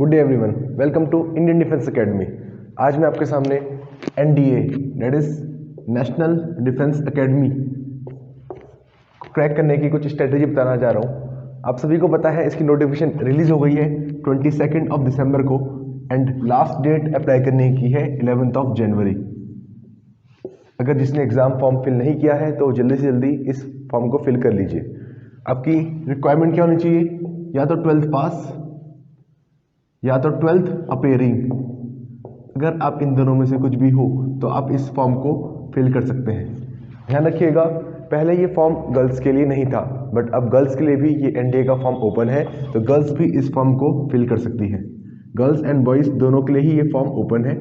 Good day everyone, welcome to Indian defence academy. आज मैं आपके सामने NDA that is national defence academy crack करने की कुछ स्ट्रेटेजी बताना चाह रहा हूँ। आप सभी को पता है इसकी नोटिफिकेशन रिलीज हो गई है 22 दिसंबर को एंड लास्ट डेट अप्लाई करने की है 11 जनवरी। अगर जिसने एग्ज़ाम फॉर्म फिल नहीं किया है तो जल्दी से जल्दी इस फॉर्म को फिल कर लीजिए। आपकी रिक्वायरमेंट क्या होनी चाहिए? या तो 12th पास या तो 12th अपेयरिंग। अगर आप इन दोनों में से कुछ भी हो तो आप इस फॉर्म को फिल कर सकते हैं। ध्यान रखिएगा, पहले ये फॉर्म गर्ल्स के लिए नहीं था, बट अब गर्ल्स के लिए भी ये एनडीए का फॉर्म ओपन है, तो गर्ल्स भी इस फॉर्म को फिल कर सकती हैं। गर्ल्स एंड बॉयज़ दोनों के लिए ही ये फॉर्म ओपन है।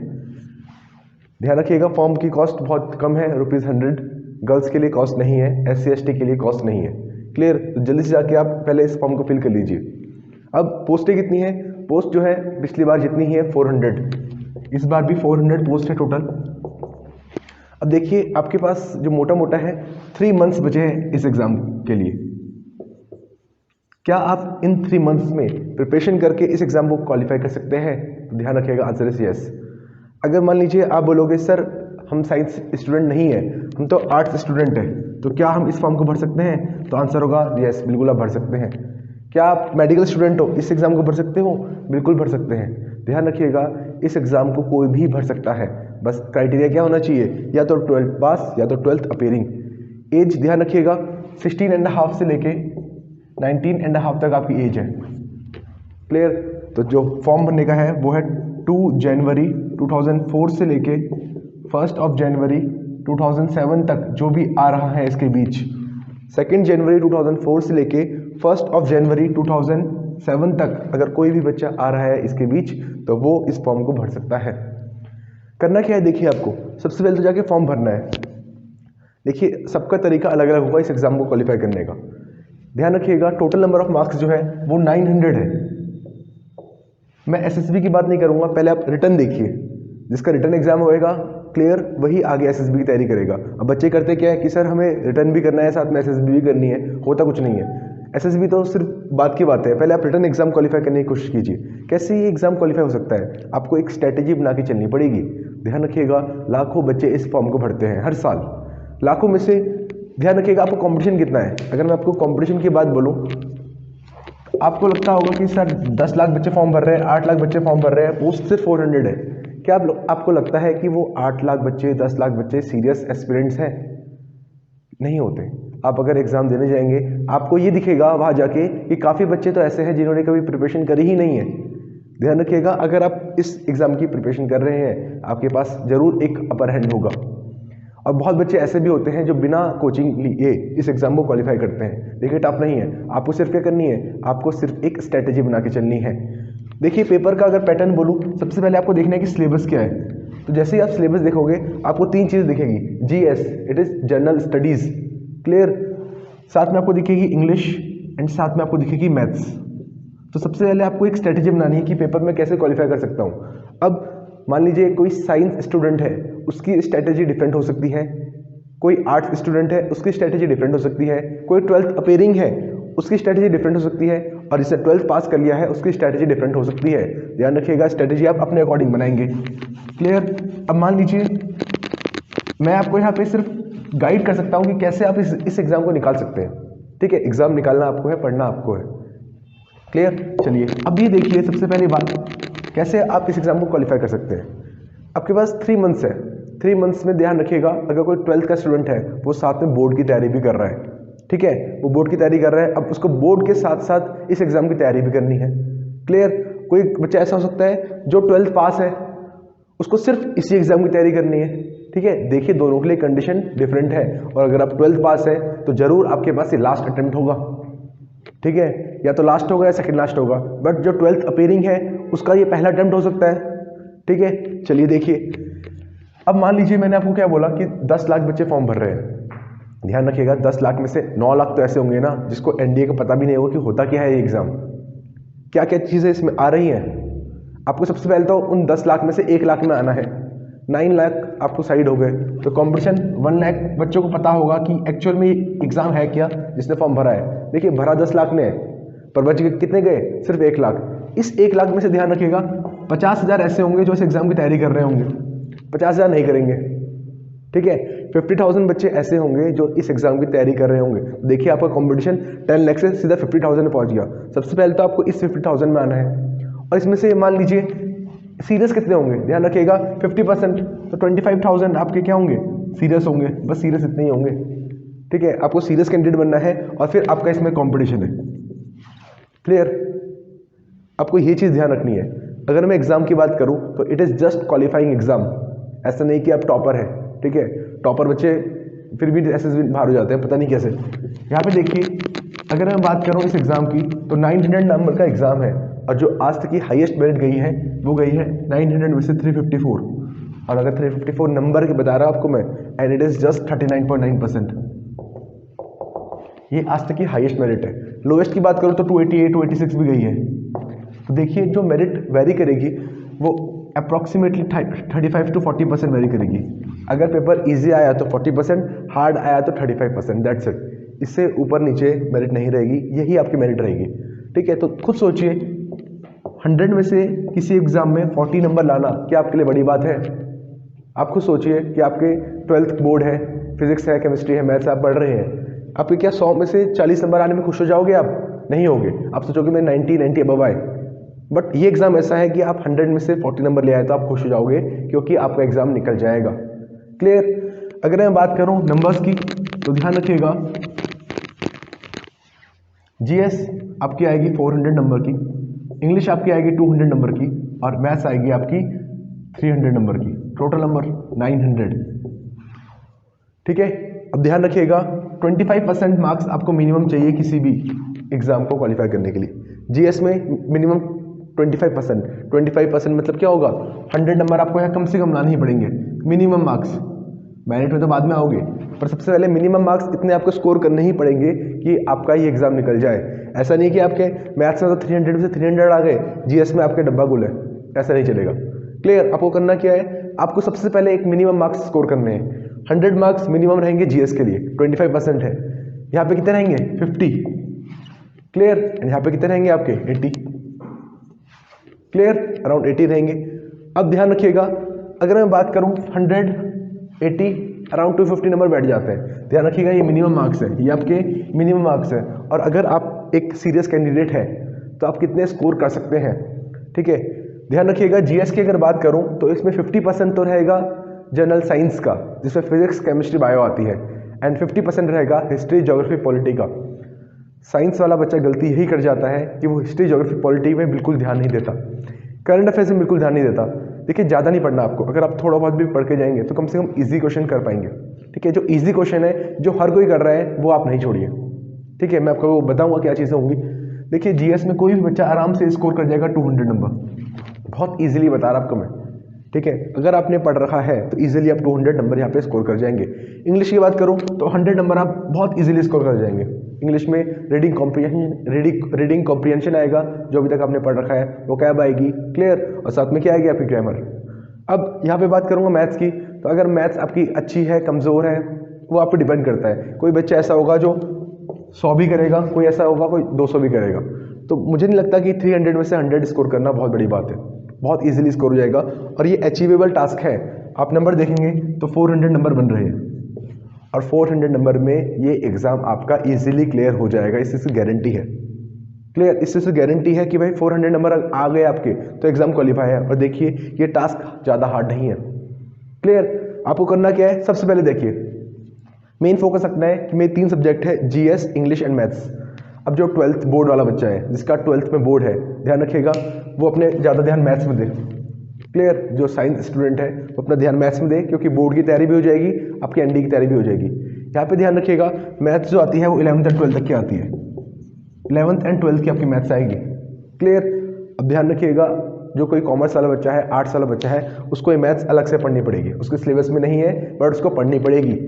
ध्यान रखिएगा, फॉर्म की कॉस्ट बहुत कम है, ₹100। गर्ल्स के लिए कॉस्ट नहीं है, SC/ST के लिए कॉस्ट नहीं है। क्लियर? तो जल्दी से जाके आप पहले इस फॉर्म को फिल कर लीजिए। अब पोस्टें कितनी है? पोस्ट जो है पिछली बार जितनी ही है 400, इस बार भी 400 पोस्ट है टोटल। अब देखिए, आपके पास जो मोटा मोटा है 3 मंथ्स बचे हैं इस एग्ज़ाम के लिए। क्या आप इन 3 मंथ्स में प्रिपरेशन करके इस एग्ज़ाम को क्वालिफाई कर सकते हैं? तो ध्यान रखिएगा, आंसर इज यस। अगर मान लीजिए आप बोलोगे सर हम साइंस स्टूडेंट नहीं है, हम तो आर्ट्स स्टूडेंट हैं, तो क्या हम इस फॉर्म को भर सकते हैं? तो आंसर होगा यस, बिल्कुल आप भर सकते हैं। क्या आप मेडिकल स्टूडेंट हो, इस एग्ज़ाम को भर सकते हो? बिल्कुल भर सकते हैं। ध्यान रखिएगा, इस एग्ज़ाम को कोई भी भर सकता है, बस क्राइटेरिया क्या होना चाहिए? या तो 12th पास या तो 12th अपेयरिंग। एज ध्यान रखिएगा 16.5 से लेके 19.5 तक आपकी एज है। क्लियर? तो जो फॉर्म भरने का है वो है 2 जनवरी 2004 से लेके 1 जनवरी 2007 तक, जो भी आ रहा है इसके बीच। 2 जनवरी 2004 से लेके 1 जनवरी 2007 तक अगर कोई भी बच्चा आ रहा है इसके बीच, तो वो इस फॉर्म को भर सकता है। करना क्या है देखिए, आपको सबसे पहले तो जाके फॉर्म भरना है। देखिए, सबका तरीका अलग अलग होगा इस एग्ज़ाम को क्वालिफाई करने का। ध्यान रखिएगा, टोटल नंबर ऑफ मार्क्स जो है वो 900 है। मैं SSB की बात नहीं करूँगा, पहले आप रिटर्न देखिए। जिसका रिटर्न एग्जाम होएगा क्लियर, वही आगे SSB की तैयारी करेगा। अब बच्चे करते क्या है कि सर हमें रिटर्न भी करना है, साथ में SSB भी करनी है। होता कुछ नहीं है, SSB तो सिर्फ बात की बात है। पहले आप रिटर्न एग्जाम क्वालिफाई करने की कोशिश कीजिए। कैसे ये एग्जाम क्वालिफाई हो सकता है? आपको एक स्ट्रैटेजी बना के चलनी पड़ेगी। ध्यान रखिएगा, लाखों बच्चे इस फॉर्म को भरते हैं हर साल। लाखों में से ध्यान रखिएगा आपको कंपटीशन कितना है। अगर मैं आपको कंपटीशन की बात बोलूँ, आपको लगता होगा कि सर 10 लाख बच्चे फॉर्म भर रहे हैं, 8 लाख बच्चे फॉर्म भर रहे हैं, पोस्ट सिर्फ 400 है। क्या आपको लगता है कि वो 8 लाख बच्चे, 10 लाख बच्चे सीरियस एस्पिरेंट्स हैं? नहीं होते। आप अगर एग्ज़ाम देने जाएंगे, आपको ये दिखेगा वहाँ जाके कि काफ़ी बच्चे तो ऐसे हैं जिन्होंने कभी प्रिपरेशन करी ही नहीं है। ध्यान रखिएगा, अगर आप इस एग्ज़ाम की प्रिपरेशन कर रहे हैं, आपके पास ज़रूर एक अपर हैंड होगा। और बहुत बच्चे ऐसे भी होते हैं जो बिना कोचिंग लिए इस एग्ज़ाम को क्वालिफाई करते हैं। देखिए, टफ नहीं है। आपको सिर्फ क्या करनी है? आपको सिर्फ एक स्ट्रैटेजी बना के चलनी है। देखिए, पेपर का अगर पैटर्न बोलूँ, सबसे पहले आपको देखना है कि सिलेबस क्या है। तो जैसे ही आप सिलेबस देखोगे, आपको 3 चीज़ दिखेगी। GS it is general studies. Clear? साथ में आपको दिखेगी इंग्लिश एंड साथ में आपको दिखेगी मैथ्स। तो सबसे पहले आपको एक स्ट्रैटेजी बनानी है कि पेपर में कैसे क्वालिफाई कर सकता हूँ। अब मान लीजिए कोई साइंस स्टूडेंट है, उसकी स्ट्रैटेजी डिफरेंट हो सकती है। कोई आर्ट्स स्टूडेंट है, उसकी स्ट्रैटेजी डिफरेंट हो सकती है। कोई 12th अपेयरिंग है, उसकी स्ट्रैटेजी डिफरेंट हो सकती है। और जिसने 12th पास कर लिया है, उसकी स्ट्रैटेजी डिफरेंट हो सकती है। ध्यान रखिएगा, स्ट्रैटेजी आप अपने अकॉर्डिंग बनाएंगे। क्लियर? अब मान लीजिए मैं आपको यहाँ पे सिर्फ गाइड कर सकता हूँ कि कैसे आप इस एग्ज़ाम को निकाल सकते हैं। ठीक है, एग्ज़ाम निकालना आपको है, पढ़ना आपको है। क्लियर? चलिए, अब ये देखिए, सबसे पहली बात, कैसे आप इस एग्ज़ाम को क्वालिफाई कर सकते हैं। आपके पास 3 मंथ्स है। 3 मंथ्स में ध्यान रखिएगा, अगर कोई 12th का स्टूडेंट है, वो साथ में बोर्ड की तैयारी भी कर रहा है। ठीक है, वो बोर्ड की तैयारी कर रहा है, अब उसको बोर्ड के साथ साथ इस एग्ज़ाम की तैयारी भी करनी है। क्लियर? कोई बच्चा ऐसा हो सकता है जो 12th पास है, उसको सिर्फ इसी एग्ज़ाम की तैयारी करनी है। ठीक है, देखिए दोनों के लिए कंडीशन डिफरेंट है। और अगर आप 12th पास है तो ज़रूर आपके पास ये लास्ट अटेम्प्ट होगा। ठीक है, या तो लास्ट होगा या सेकंड लास्ट होगा। बट जो 12th अपेयरिंग है, उसका ये पहला अटेम्प्ट हो सकता है। ठीक है, चलिए देखिए, अब मान लीजिए मैंने आपको क्या बोला कि 10 लाख बच्चे फॉर्म भर रहे हैं। ध्यान रखिएगा, 10 लाख में से 9 लाख तो ऐसे होंगे ना जिसको एनडीए का पता भी नहीं होगा कि होता क्या है ये एग्ज़ाम, क्या क्या चीज़ें इसमें आ रही हैं। आपको सबसे पहले तो उन 10 लाख में से 1 लाख में आना है। 9 लाख आपको साइड हो गए, तो कंपटीशन 1 लाख बच्चों को पता होगा कि एक्चुअल में एग्ज़ाम है क्या जिसने फॉर्म भरा है। देखिए, भरा 10 लाख ने है, पर बच कितने गए? सिर्फ 1 लाख। इस 1 लाख में से ध्यान रखिएगा 50,000 ऐसे होंगे जो इस एग्जाम की तैयारी कर रहे होंगे, 50,000 नहीं करेंगे, ठीक है। 50,000 बच्चे ऐसे होंगे जो इस एग्जाम की तैयारी कर रहे होंगे। देखिए आपका कंपटीशन 10 लाख से सीधा 50,000 में पहुंच गया। सबसे पहले तो आपको इस 50,000 में आना है, और इसमें से मान लीजिए सीरियस कितने होंगे, ध्यान रखिएगा 50%, तो 25,000 आपके क्या होंगे, सीरियस होंगे, बस सीरियस इतने ही होंगे, ठीक है। आपको सीरियस कैंडिडेट बनना है और फिर आपका इसमें कंपटीशन है, क्लियर। आपको ये चीज़ ध्यान रखनी है। अगर मैं एग्जाम की बात करूं तो it is just qualifying exam, ऐसा नहीं कि आप टॉपर हैं, ठीक है। टॉपर बच्चे फिर भी ऐसे बाहर हो जाते हैं, पता नहीं कैसे। यहाँ पे देखिए अगर मैं बात करूँ इस एग्ज़ाम की तो 900 नंबर का एग्ज़ाम है, और जो आज तक की हाईएस्ट मेरिट गई है वो गई है 900 में से 354, और अगर 354 नंबर की बता रहा हूँ आपको मैं, एंड इट इज़ जस्ट 39.9%। ये आज तक की हाईएस्ट मेरिट है। लोएस्ट की बात करूँ तो 288 286 भी गई है। तो देखिए जो मेरिट वेरी करेगी वो अप्रॉक्सीमेटली 35 to 40% वेरी करेगी। अगर पेपर इजी आया तो 40%, हार्ड आया तो 35%, दैट्स इट। इससे ऊपर नीचे मेरिट नहीं रहेगी, यही आपकी मेरिट रहेगी, ठीक है। तो खुद सोचिए 100 में से किसी एग्जाम में 40 नंबर लाना क्या आपके लिए बड़ी बात है? आप खुद सोचिए कि आपके 12th बोर्ड है, फिजिक्स है, केमिस्ट्री है, मैथ्स आप पढ़ रहे हैं, आपके क्या 100 में से 40 नंबर आने में खुश हो जाओगे? आप नहीं होगे, आप सोचोगे मैं 90 अबव आए। बट ये एग्जाम ऐसा है कि आप 100 में से 40 नंबर ले आए तो आप खुश हो जाओगे, क्योंकि आपका एग्जाम निकल जाएगा, क्लियर। अगर मैं बात करूं नंबर्स की तो ध्यान रखिएगा जीएस आपकी आएगी 400 नंबर की, इंग्लिश आपकी आएगी 200 नंबर की, और मैथ्स आएगी आपकी 300 नंबर की, टोटल नंबर 900, ठीक है। अब ध्यान रखिएगा 25% मार्क्स आपको मिनिमम चाहिए किसी भी एग्जाम को क्वालिफाई करने के लिए। जीएस में मिनिमम 25% मतलब क्या होगा, 100 नंबर आपको यहाँ कम से कम लाने ही पड़ेंगे, मिनिमम मार्क्स। मेरिट में तो बाद में आओगे, पर सबसे पहले मिनिमम मार्क्स इतने आपको स्कोर करने ही पड़ेंगे कि आपका ये एग्जाम निकल जाए। ऐसा नहीं कि आपके मैथ्स में तो 300 में से 300 आ गए, जीएस में आपके डब्बा गुल है, ऐसा नहीं चलेगा, क्लियर। आपको करना क्या है, आपको सबसे पहले एक मिनिमम मार्क्स स्कोर करने हैं। 100 मार्क्स मिनिमम रहेंगे जीएस के लिए, 25% है, यहाँ पे कितने रहेंगे 50, क्लियर। यहाँ पे कितने रहेंगे आपके 80, क्लियर, अराउंड 80 रहेंगे। अब ध्यान रखिएगा अगर मैं बात करूं 100 80 अराउंड 250 नंबर बैठ जाते हैं। ध्यान रखिएगा ये मिनिमम मार्क्स है, ये आपके मिनिमम मार्क्स है, और अगर आप एक सीरियस कैंडिडेट है तो आप कितने स्कोर कर सकते हैं, ठीक है। ध्यान रखिएगा जीएस की अगर बात करूं तो इसमें 50% तो रहेगा जनरल साइंस का, जिसमें फिजिक्स केमिस्ट्री बायो आती है, एंड 50% रहेगा हिस्ट्री ज्योग्राफी पॉलिटी का। साइंस वाला बच्चा गलती यही कर जाता है कि वो हिस्ट्री ज्योग्राफी पॉलिटी में बिल्कुल ध्यान नहीं देता, करंट अफेयर्स में बिल्कुल ध्यान नहीं देता। देखिए ज़्यादा नहीं पढ़ना आपको, अगर आप थोड़ा बहुत भी पढ़ के जाएंगे तो कम से कम इजी क्वेश्चन कर पाएंगे, ठीक है। जो इजी क्वेश्चन है, जो हर कोई कर रहा है, वो आप नहीं छोड़िए, ठीक है। मैं आपको बताऊंगा क्या चीज़ें होंगी। देखिए जीएस में कोई भी बच्चा आराम से स्कोर कर जाएगा 200 नंबर, बहुत ईजिली बता रहा आपको मैं, ठीक है। अगर आपने पढ़ रखा है तो इजीली आप 200 नंबर यहाँ पे स्कोर कर जाएंगे। इंग्लिश की बात करूँ तो 100 नंबर आप बहुत इजीली स्कोर कर जाएंगे। इंग्लिश में रीडिंग कॉम्प्रिहेंशन आएगा, जो अभी तक आपने पढ़ रखा है, वो कैब आएगी, क्लियर, और साथ में क्या आएगी आपकी ग्रामर। अब यहाँ पे बात करूँगा मैथ्स की, तो अगर मैथ्स आपकी अच्छी है कमज़ोर है वो आप पे डिपेंड करता है। कोई बच्चा ऐसा होगा जो 100 भी करेगा, कोई ऐसा होगा कोई 200 भी करेगा। तो मुझे नहीं लगता कि 300 में से 100 स्कोर करना बहुत बड़ी बात है, बहुत इजीली स्कोर हो जाएगा, और ये अचीवेबल टास्क है। आप नंबर देखेंगे तो 400 नंबर बन रहे हैं, और 400 नंबर में ये एग्ज़ाम आपका इजीली क्लियर हो जाएगा, इससे से गारंटी है, क्लियर। इससे से गारंटी है कि भाई 400 नंबर आ गए आपके तो एग्ज़ाम क्वालिफाई है। और देखिए ये टास्क ज़्यादा हार्ड नहीं है, क्लियर। आपको करना क्या है, सबसे पहले देखिए मेन फोकस रखना है कि मेरे 3 सब्जेक्ट है, जीएस, इंग्लिश एंड मैथ्स। अब जो 12th बोर्ड वाला बच्चा है, जिसका 12th में बोर्ड है, ध्यान रखिएगा वो अपने ज़्यादा ध्यान मैथ्स में दे, क्लियर। जो साइंस स्टूडेंट है वो अपना ध्यान मैथ्स में दे, क्योंकि बोर्ड की तैयारी भी हो जाएगी, आपकी एनडी की तैयारी भी हो जाएगी। यहाँ पे ध्यान रखिएगा मैथ्स जो आती है वो 11th एंड 12th तक की आती है, 11th एंड 12th की आपकी मैथ्स आएगी, क्लियर। अब ध्यान रखिएगा जो कोई कॉमर्स वाला बच्चा है, आर्ट्स वाला बच्चा है, उसको ये मैथ्स अलग से पढ़नी पड़ेगी, उसके सिलेबस में नहीं है बट उसको पढ़नी पड़ेगी।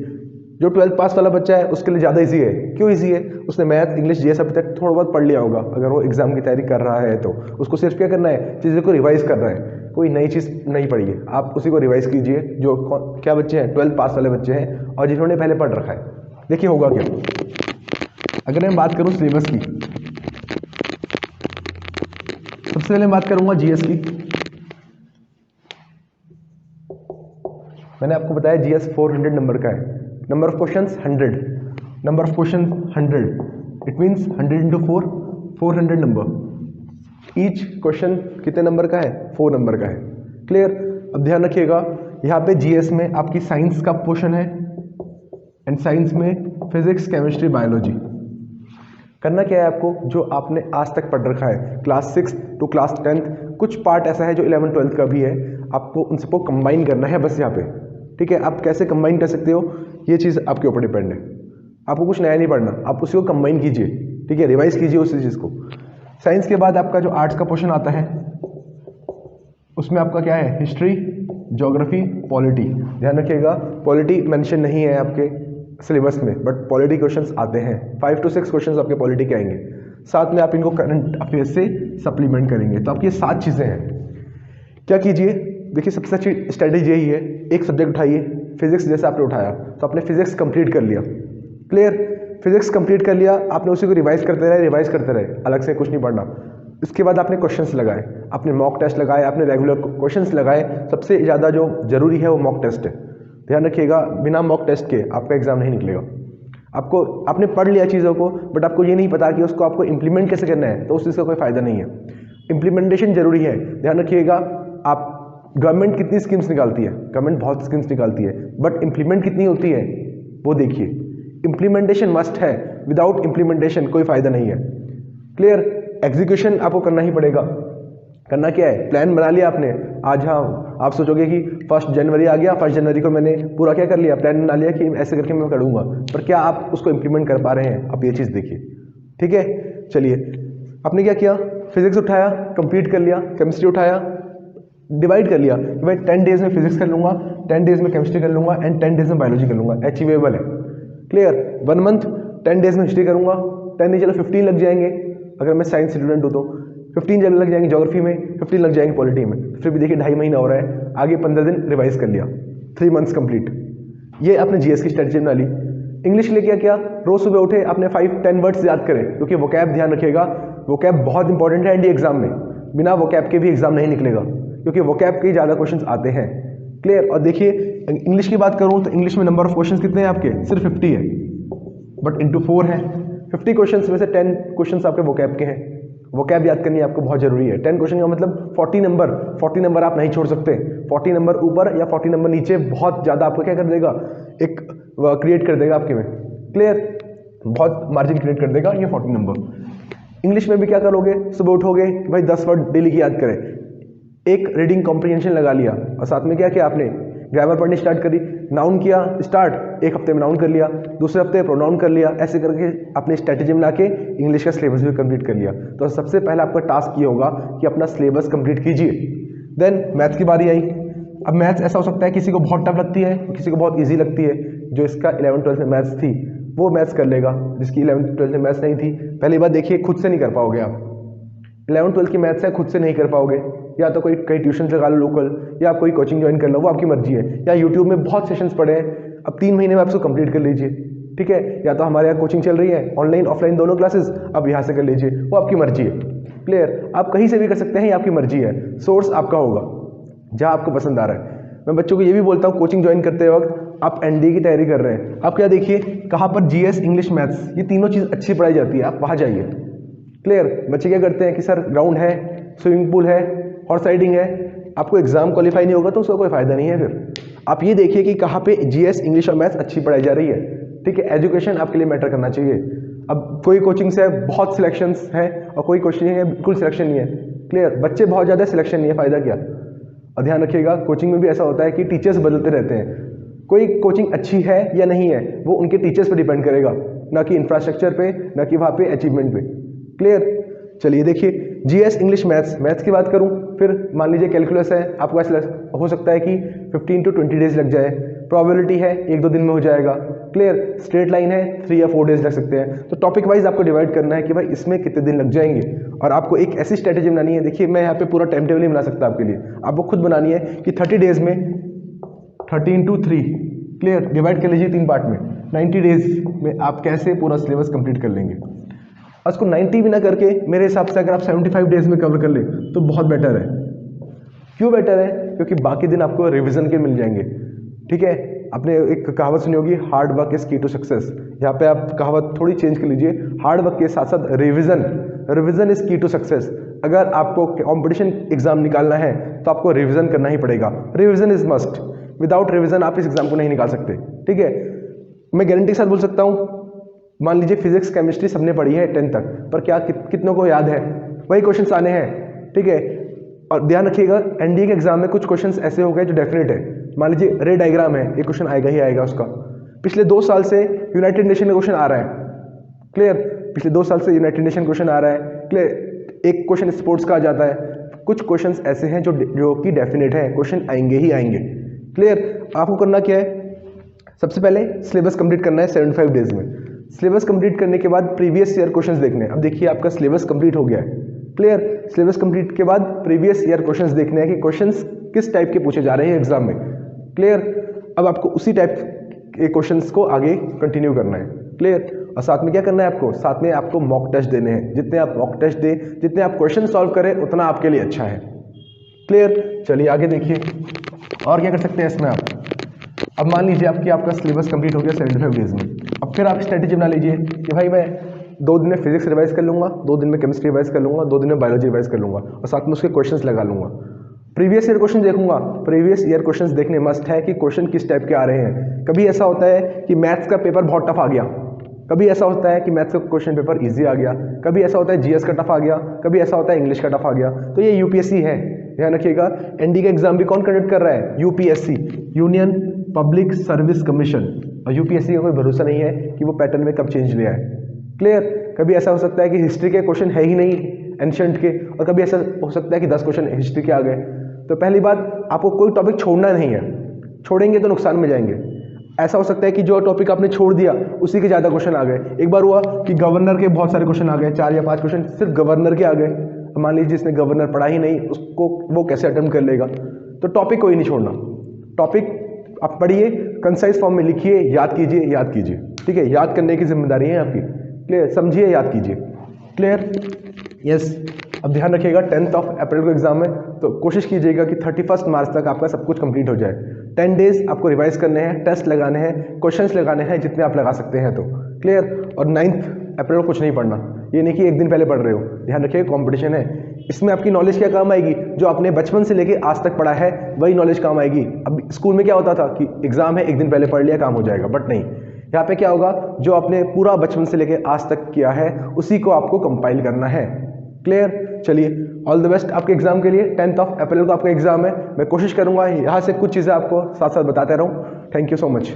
जो 12th पास वाला बच्चा है उसके लिए ज़्यादा इजी है। क्यों इजी है, उसने मैथ इंग्लिश जीएस अभी तक थोड़ा बहुत पढ़ लिया होगा। अगर वो एग्जाम की तैयारी कर रहा है तो उसको सिर्फ क्या करना है, चीज़ों को रिवाइज करना है, कोई नई चीज़ नहीं पढ़ी है, आप उसी को रिवाइज कीजिए। जो क्या बच्चे हैं 12th पास वाले बच्चे हैं और जिन्होंने पहले पढ़ रखा है। देखिए होगा क्या, अगर मैं बात करूँ सिलेबस की सबसे पहले बात करूंगा जीएस की। मैंने आपको बताया जीएस 400 नंबर का है, number of questions 100, number of questions 100, it means 100 into 4, 400 number. Each question कितने नंबर का है? 4 नंबर का है। क्लियर? अब ध्यान रखिएगा, यहाँ पे जीएस में आपकी साइंस का पोर्शन है एंड साइंस में फिजिक्स, केमिस्ट्री, बायोलॉजी। करना क्या है आपको, जो आपने आज तक पढ़ रखा है क्लास 6 टू क्लास 10th, कुछ पार्ट ऐसा है जो 11 12th का भी है, आपको उन सबको कंबाइन करना है बस यहाँ पे। ठीक है? आप कैसे कंबाइन कर सकते हो, ये चीज़ आपके ऊपर डिपेंड है। आपको कुछ नया नहीं पढ़ना, आप उसी को कंबाइन कीजिए। ठीक है? रिवाइज कीजिए उसी चीज़ को। साइंस के बाद आपका जो आर्ट्स का पोर्शन आता है उसमें आपका क्या है, हिस्ट्री, ज्योग्राफी, पॉलिटी। ध्यान रखिएगा, पॉलिटी मेंशन नहीं है आपके सिलेबस में, बट पॉलिटी क्वेश्चंस आते हैं। 5 to 6 क्वेश्चंस आपके पॉलिटी के आएंगे, साथ में आप इनको करंट अफेयर्स से सप्लीमेंट करेंगे। तो आपकी ये 7 चीज़ें हैं। क्या कीजिए, देखिए सबसे अच्छी स्ट्रैटेजी यही है, एक सब्जेक्ट उठाइए। फिजिक्स जैसे आपने उठाया तो आपने फिजिक्स कंप्लीट कर लिया। क्लियर? फिजिक्स कंप्लीट कर लिया, आपने उसी को रिवाइज करते रहे, अलग से कुछ नहीं पढ़ना। इसके बाद आपने क्वेश्चंस लगाए, आपने मॉक टेस्ट लगाए, आपने रेगुलर क्वेश्चंस लगाए। सबसे ज़्यादा जो जरूरी है वो मॉक टेस्ट है। ध्यान रखिएगा, बिना मॉक टेस्ट के आपका एग्जाम नहीं निकलेगा। आपने पढ़ लिया चीज़ों को, बट आपको ये नहीं पता कि उसको आपको इंप्लीमेंट कैसे करना है, तो उस चीज़ का कोई फायदा नहीं है। इंप्लीमेंटेशन जरूरी है। ध्यान रखिएगा, आप गवर्नमेंट कितनी स्कीम्स निकालती है, गवर्नमेंट बहुत स्कीम्स निकालती है, बट इंप्लीमेंट कितनी होती है वो देखिए। इंप्लीमेंटेशन मस्ट है, विदाउट इंप्लीमेंटेशन कोई फायदा नहीं है। क्लियर? एग्जीक्यूशन आपको करना ही पड़ेगा। करना क्या है, प्लान बना लिया आपने आज। हाँ, आप सोचोगे कि 1 जनवरी आ गया, 1 जनवरी को मैंने पूरा क्या कर लिया, प्लान बना लिया कि ऐसे करके मैं करूँगा, पर क्या आप उसको इंप्लीमेंट कर पा रहे हैं? आप ये चीज़ देखिए। ठीक है? चलिए, आपने क्या किया, फिजिक्स उठाया, कंप्लीट कर लिया, केमिस्ट्री उठाया, डिवाइड कर लिया कि भाई 10 डेज में फिजिक्स कर लूँगा, 10 डेज में केमिस्ट्री कर लूँगा एंड 10 डेज में बायोलॉजी कर लूँगा। अचीवेबल है। क्लियर? 1 मंथ 10 डेज में हिस्ट्री करूँगा, 10 नहीं चलो 15 लग जाएंगे अगर मैं साइंस स्टूडेंट हूँ तो, 15 लग जाएंगे ज्योग्राफी में, 15 लग जाएंगे पॉलिटी में। फिर भी देखिए 2.5 महीना हो रहा है, आगे 15 दिन रिवाइज कर लिया, 3 मंथ्स कंप्लीट। ये आपने जीएस की स्ट्रेटजी बना ली। इंग्लिश के लिए क्या किया, रोज सुबह उठे, आपने 5-10 वर्ड्स याद करें, क्योंकि वोकैब ध्यान रखिएगा, वोकैब बहुत इंपॉर्टेंट है एनडी एग्जाम में। बिना वोकैब के भी एग्जाम नहीं निकलेगा, क्योंकि वोकैब के ज़्यादा क्वेश्चंस आते हैं। क्लियर? और देखिए इंग्लिश की बात करूँ तो इंग्लिश में नंबर ऑफ क्वेश्चंस कितने हैं आपके, सिर्फ 50 है, बट इंटू 4 है। 50 क्वेश्चंस में से 10 क्वेश्चंस आपके वोकैब के हैं। वोकैब याद करनी आपको बहुत जरूरी है। 10 क्वेश्चन का मतलब 40 नंबर आप नहीं छोड़ सकते। 40 नंबर ऊपर या 40 नंबर नीचे बहुत ज़्यादा आपको क्या कर देगा, एक क्रिएट कर देगा आपके में। क्लियर? बहुत मार्जिन क्रिएट कर देगा ये 40 नंबर। इंग्लिश में भी क्या करोगे, सुबह उठोगे भाई 10 वर्ड डेली की याद करें, एक रीडिंग कॉम्प्रिहेंशन लगा लिया, और साथ में क्या किया आपने, ग्रामर पढ़नी स्टार्ट करी। नाउन किया स्टार्ट, एक हफ्ते में नाउन कर लिया, दूसरे हफ्ते प्रोनाउन कर लिया, ऐसे करके अपनी स्ट्रैटेजी बना के इंग्लिश का सिलेबस भी कंप्लीट कर लिया। तो सबसे पहले आपका टास्क ये होगा कि अपना सिलेबस कंप्लीट कीजिए। देन मैथ्स की बारी आई। अब मैथ्स ऐसा हो सकता है किसी को बहुत टफ लगती है, किसी को बहुत ईजी लगती है। जो इसका 11th-12th में मैथ्स थी वो मैथ्स कर लेगा, जिसकी 11th-12th में मैथ्स नहीं थी, पहली बात देखिए खुद से नहीं कर पाओगे आप। 11th-12th की मैथ्स है, खुद से नहीं कर पाओगे, या तो कोई कई ट्यूशन लगा लो लोकल, या कोई कोचिंग ज्वाइन कर लो, वो आपकी मर्जी है। या यूट्यूब में बहुत सेशंस पड़े हैं, अब 3 महीने में आप उसको कंप्लीट कर लीजिए। ठीक है? या तो हमारे यहाँ कोचिंग चल रही है ऑनलाइन ऑफलाइन दोनों क्लासेस, अब यहाँ से कर लीजिए, वो आपकी मर्जी है। क्लियर? आप कहीं से भी कर सकते हैं, ये आपकी मर्जी है, सोर्स आपका होगा जहाँ आपको पसंद आ रहा है। मैं बच्चों को ये भी बोलता हूँ, कोचिंग ज्वाइन करते वक्त आप एनडीए की तैयारी कर रहे हैं, आप क्या देखिए कहाँ पर जीएस, इंग्लिश, मैथ्स, ये तीनों चीज़ अच्छी पढ़ाई जाती है, आप वहाँ जाइए। क्लियर? बच्चे क्या करते हैं कि सर ग्राउंड है, स्विमिंग पूल है, हॉर्स राइडिंग है, आपको एग्जाम क्वालिफाई नहीं होगा तो उसका कोई फायदा नहीं है। फिर आप ये देखिए कि कहाँ पे जीएस, इंग्लिश और मैथ्स अच्छी पढ़ाई जा रही है। ठीक है? एजुकेशन आपके लिए मैटर करना चाहिए। अब कोई कोचिंग से बहुत सिलेक्शंस है और कोई कोचिंग है बिल्कुल सिलेक्शन नहीं है। क्लियर? बच्चे बहुत ज़्यादा, सिलेक्शन नहीं है, फायदा क्या। और ध्यान रखिएगा कोचिंग में भी ऐसा होता है कि टीचर्स बदलते रहते हैं। कोई कोचिंग अच्छी है या नहीं है वो उनके टीचर्स पर डिपेंड करेगा, ना कि इंफ्रास्ट्रक्चर पे, ना कि वहाँ पे अचीवमेंट पे। क्लियर? चलिए देखिए जीएस, इंग्लिश, मैथ्स की बात करूं, फिर मान लीजिए कैलकुलस है, आपको ऐसा हो सकता है कि 15 to 20 डेज लग जाए, प्रोबेबिलिटी है 1-2 दिन में हो जाएगा। क्लियर? स्ट्रेट लाइन है 3 या 4 डेज लग सकते हैं। तो टॉपिक वाइज आपको डिवाइड करना है कि भाई इसमें कितने दिन लग जाएंगे, और आपको एक ऐसी स्ट्रेटेजी बनानी है। देखिए मैं यहाँ पे पूरा टाइम टेबल नहीं बना सकता आपके लिए, आपको खुद बनानी है कि 30 डेज में 13 to 3, क्लियर, डिवाइड कर लीजिए 3 पार्ट में। 90 डेज में आप कैसे पूरा सिलेबस कंप्लीट कर लेंगे। उसको 90 भी ना करके मेरे हिसाब से अगर आप 75 डेज में कवर कर ले तो बहुत बेटर है। क्यों बेटर है? क्योंकि बाकी दिन आपको रिवीजन के मिल जाएंगे। ठीक है, आपने एक कहावत सुनी होगी, हार्ड वर्क इज की टू सक्सेस। यहाँ पे आप कहावत थोड़ी चेंज कर लीजिए, हार्ड वर्क के साथ साथ रिवीजन इज की टू सक्सेस। अगर आपको कंपटीशन एग्जाम निकालना है तो आपको रिवीजन करना ही पड़ेगा। Revision is must, without revision आप इस एग्जाम को नहीं निकाल सकते। ठीक है, मैं गारंटी के साथ बोल सकता हूँ, मान लीजिए फिजिक्स केमिस्ट्री सबने पढ़ी है 10 तक, पर क्या कितनों को याद है? वही क्वेश्चंस आने हैं। ठीक है, और ध्यान रखिएगा एनडीए के एग्जाम में कुछ क्वेश्चंस ऐसे हो गए जो डेफिनेट है। मान लीजिए रे डायग्राम है, एक क्वेश्चन आएगा ही आएगा उसका। पिछले 2 साल से यूनाइटेड नेशन का क्वेश्चन आ रहा है, क्लियर। पिछले 2 साल से यूनाइटेड नेशन क्वेश्चन आ रहा है, क्लियर। एक क्वेश्चन स्पोर्ट्स का आ जाता है। कुछ क्वेश्चंस ऐसे हैं जो कि डेफिनेट है, क्वेश्चन आएंगे ही आएंगे, क्लियर। आपको करना क्या है? सबसे पहले सिलेबस कंप्लीट करना है 75 डेज में। सिलेबस कंप्लीट करने के बाद प्रीवियस ईयर क्वेश्चंस देखने हैं। अब देखिए आपका सिलेबस कंप्लीट हो गया है, क्लियर। सिलेबस कंप्लीट के बाद प्रीवियस ईयर क्वेश्चंस देखने हैं कि क्वेश्चंस किस टाइप के पूछे जा रहे हैं एग्जाम में, क्लियर। अब आपको उसी टाइप के क्वेश्चंस को आगे कंटिन्यू करना है, क्लियर। और साथ में क्या करना है आपको? साथ में आपको मॉक टेस्ट देने हैं। जितने आप मॉक टेस्ट दें, जितने आप क्वेश्चन सॉल्व करें, उतना आपके लिए अच्छा है, क्लियर। चलिए आगे देखिए और क्या कर सकते हैं इसमें आप। अब मान लीजिए आपका सिलेबस कंप्लीट हो गया 75 डेज में। अब फिर आप स्ट्रेटेजी बना लीजिए कि भाई मैं 2 दिन में फिजिक्स रिवाइज कर लूंगा, 2 दिन में केमिस्ट्री रिवाइज कर लूंगा, 2 दिन में बायोलॉजी रिवाइज कर लूंगा, और साथ में उसके क्वेश्चंस लगा लूंगा। प्रीवियस ईयर क्वेश्चन देखूंगा। प्रीवियस ईयर क्वेश्चंस देखने मस्ट है कि क्वेश्चन किस टाइप के आ रहे हैं। कभी ऐसा होता है कि मैथ्स का पेपर बहुत टफ आ गया, कभी ऐसा होता है कि मैथ्स का क्वेश्चन पेपर इजी आ गया, कभी ऐसा होता है जीएस का टफ आ गया, कभी ऐसा होता है इंग्लिश का टफ आ गया। तो ये यूपीएससी है, ध्यान रखिएगा। एनडी का एग्जाम भी कौन कंडक्ट कर रहा है? UPSC, union public service commission. और यूपीएससी का कोई भरोसा नहीं है कि वो पैटर्न में कब चेंज ले आए, क्लियर। कभी ऐसा हो सकता है कि हिस्ट्री के क्वेश्चन है ही नहीं एंशिएंट के, और कभी ऐसा हो सकता है कि 10 क्वेश्चन हिस्ट्री के आ गए। तो पहली बात, आपको कोई टॉपिक छोड़ना नहीं है, छोड़ेंगे तो नुकसान में जाएंगे। ऐसा हो सकता है कि जो टॉपिक आपने छोड़ दिया उसी के ज़्यादा क्वेश्चन आ गए। एक बार हुआ कि गवर्नर के बहुत सारे क्वेश्चन आ गए, 4 या 5 क्वेश्चन सिर्फ गवर्नर के आ गए। मान लीजिए जिसने गवर्नर पढ़ा ही नहीं, उसको वो कैसे अटेम्प्ट कर लेगा? तो टॉपिक कोई नहीं छोड़ना। टॉपिक आप पढ़िए, कंसाइज फॉर्म में लिखिए, याद कीजिए, ठीक है। याद करने की जिम्मेदारी है आपकी, क्लियर। समझिए, याद कीजिए, क्लियर, यस। अब ध्यान रखिएगा 10 अप्रैल को एग्जाम है, तो कोशिश कीजिएगा कि 31 मार्च तक आपका सब कुछ कंप्लीट हो जाए। 10 डेज आपको रिवाइज करने हैं, टेस्ट लगाने हैं, क्वेश्चंस लगाने हैं, जितने आप लगा सकते हैं, तो क्लियर। और 9 अप्रैल को कुछ नहीं पढ़ना, ये नहीं कि एक दिन पहले पढ़ रहे हो। ध्यान रखिए कंपटीशन है, इसमें आपकी नॉलेज क्या काम आएगी? जो आपने बचपन से लेके आज तक पढ़ा है वही नॉलेज काम आएगी। अब स्कूल में क्या होता था कि एग्जाम है, एक दिन पहले पढ़ लिया काम हो जाएगा, बट नहीं, यहाँ पे क्या होगा? जो आपने पूरा बचपन से लेके आज तक किया है उसी को आपको कंपाइल करना है, क्लियर। चलिए, ऑल द बेस्ट आपके एग्जाम के लिए। 10 अप्रैल को आपका एग्जाम है। मैं कोशिश करूंगा यहाँ से कुछ चीज़ें आपको साथ साथ बताते रहूँ। Thank you so much.